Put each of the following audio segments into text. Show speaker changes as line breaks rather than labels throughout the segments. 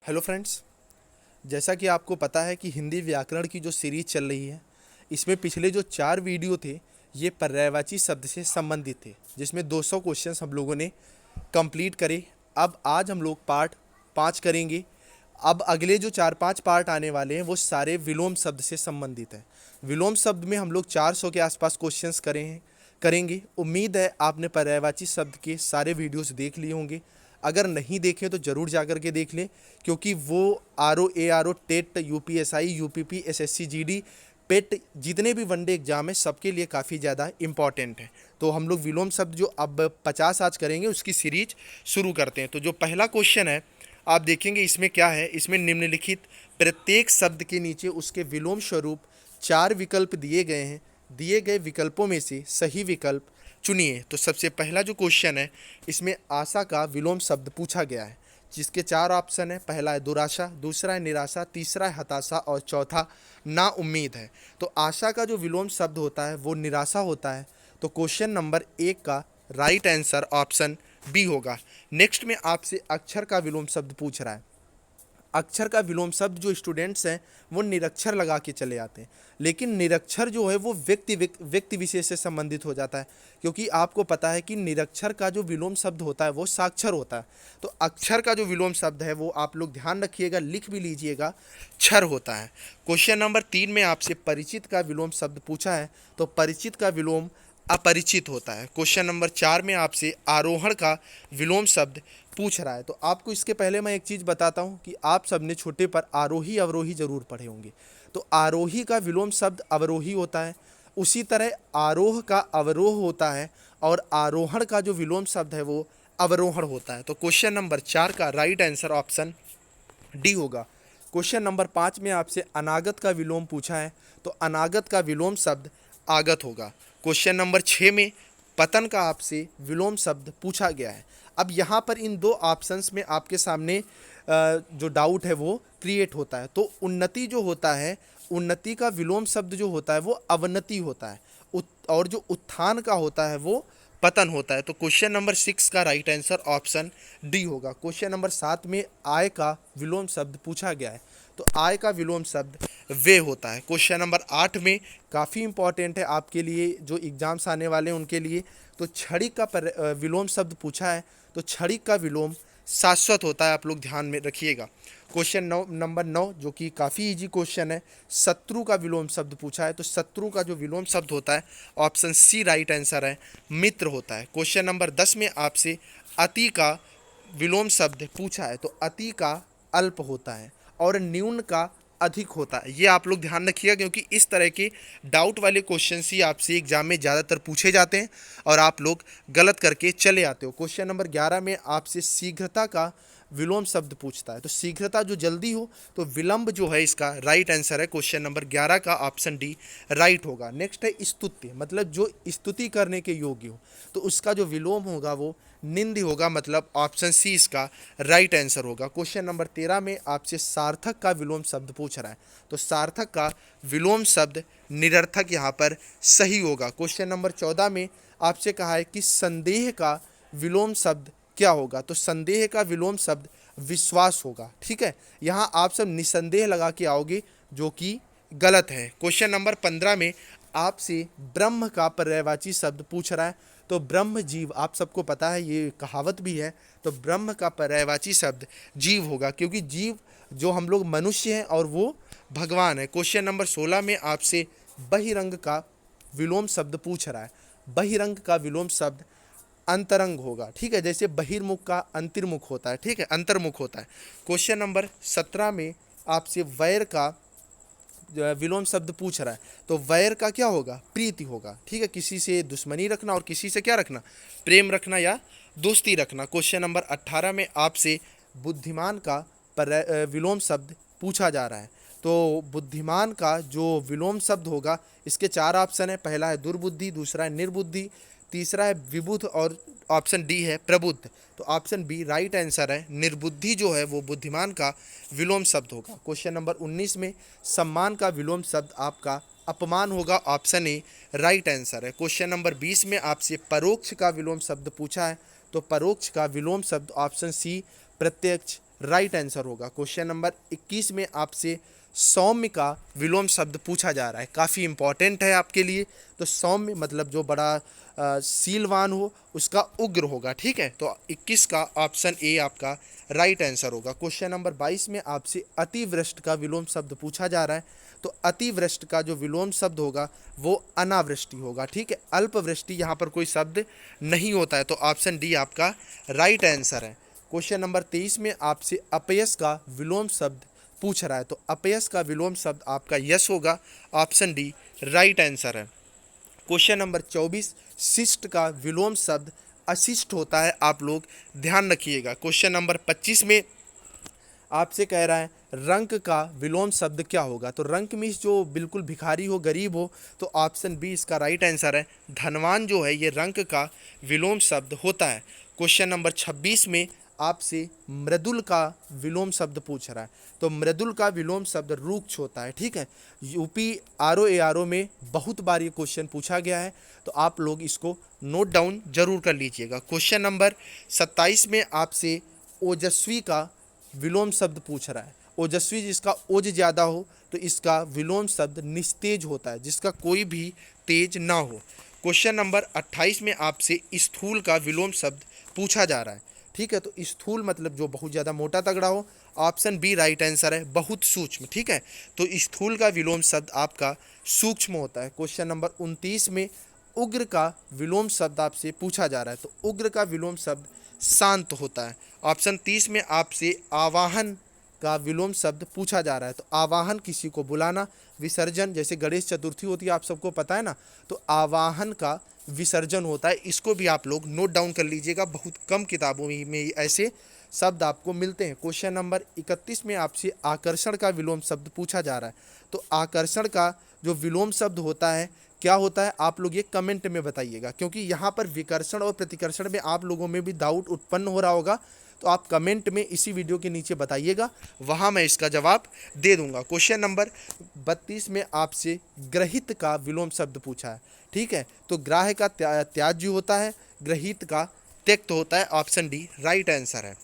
Hello friends. जैसा कि आपको पता है कि हिंदी व्याकरण की जो सीरीज चल रही है, इसमें पिछले जो 4 वीडियो थे ये पर्यायवाची शब्द से संबंधित थे, जिसमें 200 क्वेश्चंस हम लोगों ने कंप्लीट करे। अब आज हम लोग पार्ट 5 करेंगे। अब अगले जो 4-5 पार्ट आने वाले हैं वो सारे विलोम शब्द से संबंधित हैं। विलोम शब्द में हम लोग 400 के आसपास क्वेश्चंस करेंगे। उम्मीद है आपने पर्यायवाची शब्द के सारे वीडियोस देख लिए होंगे। अगर नहीं देखे तो ज़रूर जा कर के देख लें, क्योंकि वो ARO TET UPSI UPP SSC GD PET जितने भी वनडे एग्जाम है सबके लिए काफ़ी ज़्यादा इम्पॉर्टेंट है। तो हम लोग विलोम शब्द जो अब 50 आज करेंगे उसकी सीरीज शुरू करते हैं। तो जो पहला क्वेश्चन है आप देखेंगे इसमें क्या है। इसमें निम्नलिखित प्रत्येक शब्द के नीचे उसके विलोम स्वरूप 4 विकल्प दिए गए हैं। दिए गए विकल्पों में से सही विकल्प चुनिए। तो सबसे पहला जो क्वेश्चन है इसमें आशा का विलोम शब्द पूछा गया है, जिसके 4 ऑप्शन है। पहला है दुराशा, दूसरा है निराशा, तीसरा है हताशा और चौथा ना उम्मीद है। तो आशा का जो विलोम शब्द होता है वो निराशा होता है। तो क्वेश्चन नंबर 1 का राइट आंसर ऑप्शन बी होगा। नेक्स्ट में आपसे अक्षर का विलोम शब्द पूछ रहा है। अक्षर का विलोम शब्द जो स्टूडेंट्स हैं वो निरक्षर लगा के चले आते हैं, लेकिन निरक्षर जो है वो व्यक्ति विशेष से संबंधित हो जाता है, क्योंकि आपको पता है कि निरक्षर का जो विलोम शब्द होता है वो साक्षर होता है। तो अक्षर का जो विलोम शब्द है वो आप लोग ध्यान रखिएगा, लिख भी लीजिएगा, क्षर होता है। क्वेश्चन नंबर 3 में आपसे परिचित का विलोम शब्द पूछा है। तो परिचित का विलोम अपरिचित होता है। क्वेश्चन नंबर 4 में आपसे आरोहण का विलोम शब्द पूछ रहा है। तो आपको इसके पहले मैं एक चीज़ बताता हूँ कि आप सबने छोटे पर आरोही अवरोही जरूर पढ़े होंगे। तो आरोही का विलोम शब्द अवरोही होता है, उसी तरह आरोह का अवरोह होता है और आरोहण का जो विलोम शब्द है वो अवरोहण होता है। तो क्वेश्चन नंबर 4 का राइट आंसर ऑप्शन डी होगा। क्वेश्चन नंबर 5 में आपसे अनागत का विलोम पूछा है। तो अनागत का विलोम शब्द आगत होगा। क्वेश्चन नंबर 6 में पतन का आपसे विलोम शब्द पूछा गया है। अब यहाँ पर इन 2 ऑप्शंस में आपके सामने जो डाउट है वो क्रिएट होता है। तो उन्नति जो होता है, उन्नति का विलोम शब्द जो होता है वो अवनति होता है, और जो उत्थान का होता है वो पतन होता है। तो क्वेश्चन नंबर 6 का राइट आंसर ऑप्शन डी होगा। क्वेश्चन नंबर 7 में आय का विलोम शब्द पूछा गया है। तो आय का विलोम शब्द वे होता है। क्वेश्चन नंबर 8 में काफ़ी इंपॉर्टेंट है आपके लिए, जो एग्जाम्स आने वाले हैं उनके लिए। तो क्षणिक का विलोम शब्द पूछा है। तो क्षणिक का विलोम शाश्वत होता है, आप लोग ध्यान में रखिएगा। क्वेश्चन नंबर 9 जो कि काफ़ी इजी क्वेश्चन है, शत्रु का विलोम शब्द पूछा है। तो शत्रु का जो विलोम शब्द होता है ऑप्शन सी राइट आंसर है, मित्र होता है। क्वेश्चन नंबर 10 में आपसे अति का विलोम शब्द पूछा है। तो अति का अल्प होता है और न्यून का अधिक होता है। ये आप लोग ध्यान रखिएगा, क्योंकि इस तरह के डाउट वाले क्वेश्चन ही आपसे एग्जाम में ज़्यादातर पूछे जाते हैं और आप लोग गलत करके चले आते हो। क्वेश्चन नंबर 11 में आपसे शीघ्रता का विलोम शब्द पूछता है। तो शीघ्रता जो जल्दी हो, तो विलंब जो है इसका राइट आंसर है। क्वेश्चन नंबर 11 का ऑप्शन डी राइट होगा। नेक्स्ट है स्तुत्य, मतलब जो स्तुति करने के योग्य हो, तो उसका जो विलोम होगा वो निंद होगा, मतलब ऑप्शन सी इसका राइट आंसर होगा। क्वेश्चन नंबर 13 में आपसे सार्थक का विलोम शब्द पूछ रहा है। तो सार्थक का विलोम शब्द निरर्थक यहाँ पर सही होगा। क्वेश्चन नंबर 14 में आपसे कहा है कि संदेह का विलोम शब्द क्या होगा। तो संदेह का विलोम शब्द विश्वास होगा। ठीक है, यहाँ आप सब निसंदेह लगा के आओगे, जो कि गलत है। क्वेश्चन नंबर 15 में आपसे ब्रह्म का पर्यायवाची शब्द पूछ रहा है। तो ब्रह्म जीव, आप सबको पता है ये कहावत भी है। तो ब्रह्म का पर्यायवाची शब्द जीव होगा, क्योंकि जीव जो हम लोग मनुष्य हैं और वो भगवान है। क्वेश्चन नंबर 16 में आपसे बहिरंग का विलोम शब्द पूछ रहा है। बहिरंग का विलोम शब्द अंतरंग होगा। ठीक है, जैसे बहिर्मुख का अंतर्मुख होता है, ठीक है, अंतर्मुख होता है। क्वेश्चन नंबर 17 में आपसे वैर का जो है विलोम शब्द पूछ रहा है। तो वैर का क्या होगा, प्रीति होगा। ठीक है, किसी से दुश्मनी रखना और किसी से क्या रखना, प्रेम रखना या दोस्ती रखना। क्वेश्चन नंबर 18 में आपसे बुद्धिमान का विलोम शब्द पूछा जा रहा है। तो बुद्धिमान का जो विलोम शब्द होगा, इसके 4 ऑप्शन है। पहला है दुर्बुद्धि, दूसरा है निर्बुद्धि, तीसरा है विबुध और ऑप्शन डी है प्रबुद्ध। तो ऑप्शन बी राइट आंसर है, निर्बुद्धि जो है वो बुद्धिमान का विलोम शब्द होगा। क्वेश्चन नंबर 19 में सम्मान का विलोम शब्द आपका अपमान होगा। ऑप्शन ए राइट आंसर है। क्वेश्चन नंबर 20 में आपसे परोक्ष का विलोम शब्द पूछा है। तो परोक्ष का विलोम शब्द ऑप्शन सी प्रत्यक्ष राइट आंसर होगा। क्वेश्चन नंबर 21 में आपसे सौम्य का विलोम शब्द पूछा जा रहा है, काफ़ी इंपॉर्टेंट है आपके लिए। तो सौम्य मतलब जो बड़ा सीलवान हो, उसका उग्र होगा, ठीक है। तो 21 का ऑप्शन ए आपका राइट आंसर होगा। क्वेश्चन नंबर 22 में आपसे अतिवृष्टि का विलोम शब्द पूछा जा रहा है। तो अतिवृष्टि का जो विलोम शब्द होगा वो अनावृष्टि होगा, ठीक है। अल्पवृष्टि यहाँ पर कोई शब्द नहीं होता है, तो ऑप्शन डी आपका राइट आंसर है। क्वेश्चन नंबर 23 में आपसे अपयश का विलोम शब्द पूछ रहा है। तो अपयश का विलोम शब्द आपका यश होगा, ऑप्शन डी राइट आंसर है। क्वेश्चन नंबर 24, शिष्ट का विलोम शब्द अशिष्ट होता है, आप लोग ध्यान रखिएगा। क्वेश्चन नंबर 25 में आपसे कह रहा है रंक का विलोम शब्द क्या होगा। तो रंक मीन्स जो बिल्कुल भिखारी हो, गरीब हो, तो ऑप्शन बी इसका राइट आंसर है। धनवान जो है ये रंक का विलोम शब्द होता है। क्वेश्चन नंबर 26 में आपसे मृदुल का विलोम शब्द पूछ रहा है। तो मृदुल का विलोम शब्द रुक्ष होता है, ठीक है। यूपी आरओ में बहुत बार ये क्वेश्चन पूछा गया है, तो आप लोग इसको नोट डाउन जरूर कर लीजिएगा। क्वेश्चन नंबर 27 में आपसे ओजस्वी का विलोम शब्द पूछ रहा है। ओजस्वी जिसका ओज ज़्यादा हो, तो इसका विलोम शब्द निस्तेज होता है, जिसका कोई भी तेज ना हो। क्वेश्चन नंबर 28 में आपसे स्थूल का विलोम शब्द पूछा जा रहा है, ठीक है। तो स्थूल मतलब जो बहुत ज़्यादा मोटा तगड़ा हो, ऑप्शन बी राइट आंसर है, बहुत सूक्ष्म, ठीक है। तो स्थूल का विलोम शब्द आपका सूक्ष्म होता है। क्वेश्चन नंबर 29 में उग्र का विलोम शब्द आपसे पूछा जा रहा है। तो उग्र का विलोम शब्द शांत होता है। ऑप्शन 30 में आपसे आवाहन का विलोम शब्द पूछा जा रहा है। तो आवाहन किसी को बुलाना, विसर्जन जैसे गणेश चतुर्थी होती है, आप सबको पता है ना, तो आवाहन का विसर्जन होता है। इसको भी आप लोग नोट डाउन कर लीजिएगा, बहुत कम किताबों में ऐसे शब्द आपको मिलते हैं। क्वेश्चन नंबर 31 में आपसे आकर्षण का विलोम शब्द पूछा जा रहा है। तो आकर्षण का जो विलोम शब्द होता है क्या होता है, आप लोग ये कमेंट में बताइएगा, क्योंकि यहाँ पर विकर्षण और प्रतिकर्षण में आप लोगों में भी डाउट उत्पन्न हो रहा होगा। तो आप कमेंट में इसी वीडियो के नीचे बताइएगा, वहाँ मैं इसका जवाब दे दूंगा। क्वेश्चन नंबर 32 में आपसे ग्रहित का विलोम शब्द पूछा है, ठीक है। तो ग्राह्य का त्याज्य होता है, ग्रहित का त्यक्त होता है, ऑप्शन डी राइट आंसर है।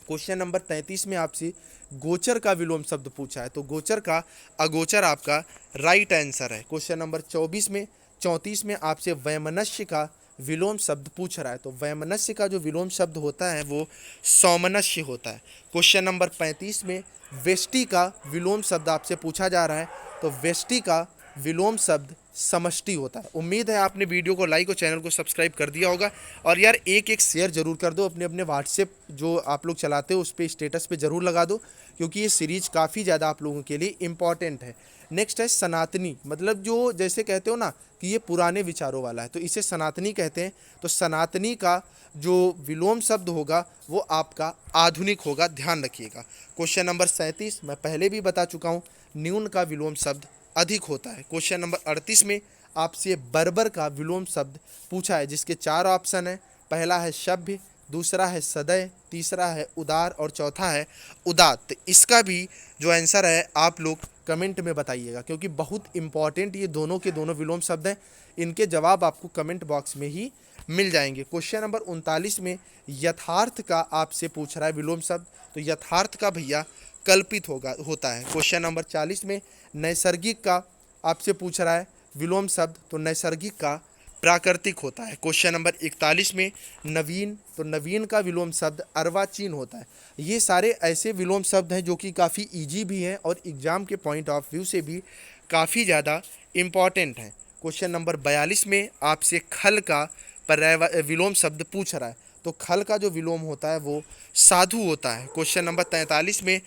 क्वेश्चन नंबर 33 में आपसे गोचर का विलोम शब्द पूछा है। तो गोचर का अगोचर आपका राइट आंसर है। क्वेश्चन नंबर 34 में आपसे वैमनस्य का विलोम शब्द पूछ रहा है। तो वैमनस्य का जो विलोम शब्द होता है वो सौमनस्य होता है। क्वेश्चन नंबर 35 में वेष्टि का विलोम शब्द आपसे पूछा जा रहा है। तो वेष्टि का विलोम शब्द समष्टि होता है। उम्मीद है आपने वीडियो को लाइक और चैनल को सब्सक्राइब कर दिया होगा। और यार एक शेयर जरूर कर दो, अपने अपने व्हाट्सएप जो आप लोग चलाते हो उस पर स्टेटस पे ज़रूर लगा दो, क्योंकि ये सीरीज काफ़ी ज़्यादा आप लोगों के लिए इम्पॉर्टेंट है। नेक्स्ट है सनातनी, मतलब जो जैसे कहते हो ना कि ये पुराने विचारों वाला है, तो इसे सनातनी कहते हैं। तो सनातनी का जो विलोम शब्द होगा वो आपका आधुनिक होगा, ध्यान रखिएगा। क्वेश्चन नंबर 37 मैं पहले भी बता चुका हूँ, न्यून का विलोम शब्द अधिक होता है। क्वेश्चन नंबर 38 में आपसे बर्बर का विलोम शब्द पूछा है, जिसके 4 ऑप्शन है। पहला है सभ्य, दूसरा है सदय, तीसरा है उदार और चौथा है उदात्त। इसका भी जो आंसर है आप लोग कमेंट में बताइएगा, क्योंकि बहुत इंपॉर्टेंट ये दोनों के दोनों विलोम शब्द हैं। इनके जवाब आपको कमेंट बॉक्स में ही मिल जाएंगे। क्वेश्चन नंबर 39 में यथार्थ का आपसे पूछ रहा है विलोम शब्द। तो यथार्थ का भैया कल्पित होता है। क्वेश्चन नंबर 40 में नैसर्गिक का आपसे पूछ रहा है विलोम शब्द। तो नैसर्गिक का प्राकृतिक होता है। क्वेश्चन नंबर 41 में नवीन, तो नवीन का विलोम शब्द अर्वाचीन होता है। ये सारे ऐसे विलोम शब्द हैं जो कि काफ़ी इजी भी हैं और एग्जाम के पॉइंट ऑफ व्यू से भी काफ़ी ज़्यादा इम्पॉर्टेंट हैं। क्वेश्चन नंबर 42 में आपसे खल का विलोम शब्द पूछ रहा है। तो खल का जो विलोम होता है वो साधु होता है। क्वेश्चन नंबर 43 में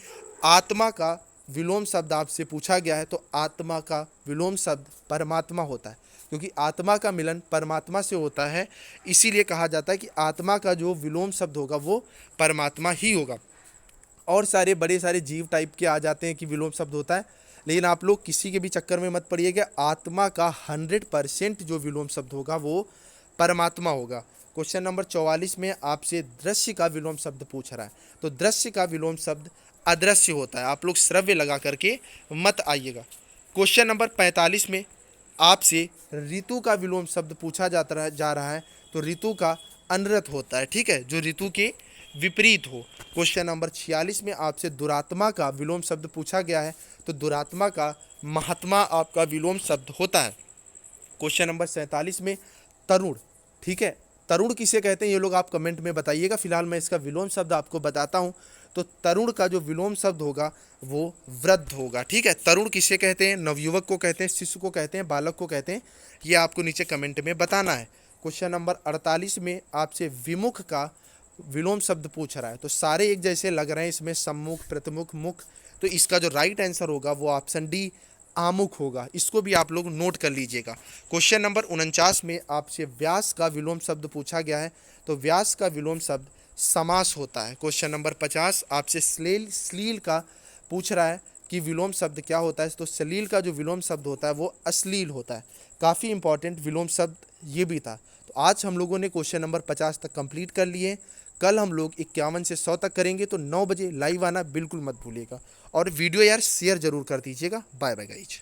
आत्मा का विलोम शब्द आपसे पूछा गया है। तो आत्मा का विलोम शब्द परमात्मा होता है, क्योंकि आत्मा का मिलन परमात्मा से होता है, इसीलिए कहा जाता है कि आत्मा का जो विलोम शब्द होगा वो परमात्मा ही होगा। और सारे बड़े सारे जीव टाइप के आ जाते हैं कि विलोम शब्द होता है, लेकिन आप लोग किसी के भी चक्कर में मत पड़िएगा। आत्मा का 100% जो विलोम शब्द होगा वो परमात्मा होगा। क्वेश्चन नंबर 44 में आपसे दृश्य का विलोम शब्द पूछ रहा है। तो दृश्य का विलोम शब्द अदृश्य होता है। आप लोग श्रव्य लगा करके मत आइएगा। क्वेश्चन नंबर 45 में आपसे ऋतु का विलोम शब्द पूछा जा रहा है। तो ऋतु का अनरत होता है, ठीक है। जो ऋतु के विपरीत हो। क्वेश्चन नंबर 46 में आपसे दुरात्मा का विलोम शब्द पूछा गया है, तो दुरात्मा का महात्मा आपका विलोम शब्द होता है। क्वेश्चन नंबर 47 में तरुण, ठीक है, तरुण किसे कहते हैं ये लोग आप कमेंट में बताइएगा। फिलहाल मैं इसका विलोम शब्द आपको बताता हूँ। तो तरुण का जो विलोम शब्द होगा वो वृद्ध होगा, ठीक है। तरुण किसे कहते हैं? नवयुवक को कहते हैं, शिशु को कहते हैं, बालक को कहते हैं, ये आपको नीचे कमेंट में बताना है। क्वेश्चन नंबर 48 में आपसे विमुख का विलोम शब्द पूछ रहा है, तो सारे एक जैसे लग रहे हैं इसमें, सम्मुख, प्रतिमुख, मुख, तो इसका जो राइट आंसर होगा वो ऑप्शन डी आमुख होगा। इसको भी आप लोग नोट कर लीजिएगा। क्वेश्चन नंबर 49 में आपसे व्यास का विलोम शब्द पूछा गया है, तो व्यास का विलोम शब्द समास होता है। क्वेश्चन नंबर 50 आपसे श्लील का पूछ रहा है कि विलोम शब्द क्या होता है, तो श्लील का जो विलोम शब्द होता है वो अश्लील होता है। काफ़ी इंपॉर्टेंट विलोम शब्द ये भी था। तो आज हम लोगों ने क्वेश्चन नंबर 50 तक कंप्लीट कर लिए। कल हम लोग 51 से 100 तक करेंगे, तो 9 बजे लाइव आना बिल्कुल मत भूलिएगा, और वीडियो यार शेयर जरूर कर दीजिएगा। Bye bye guys.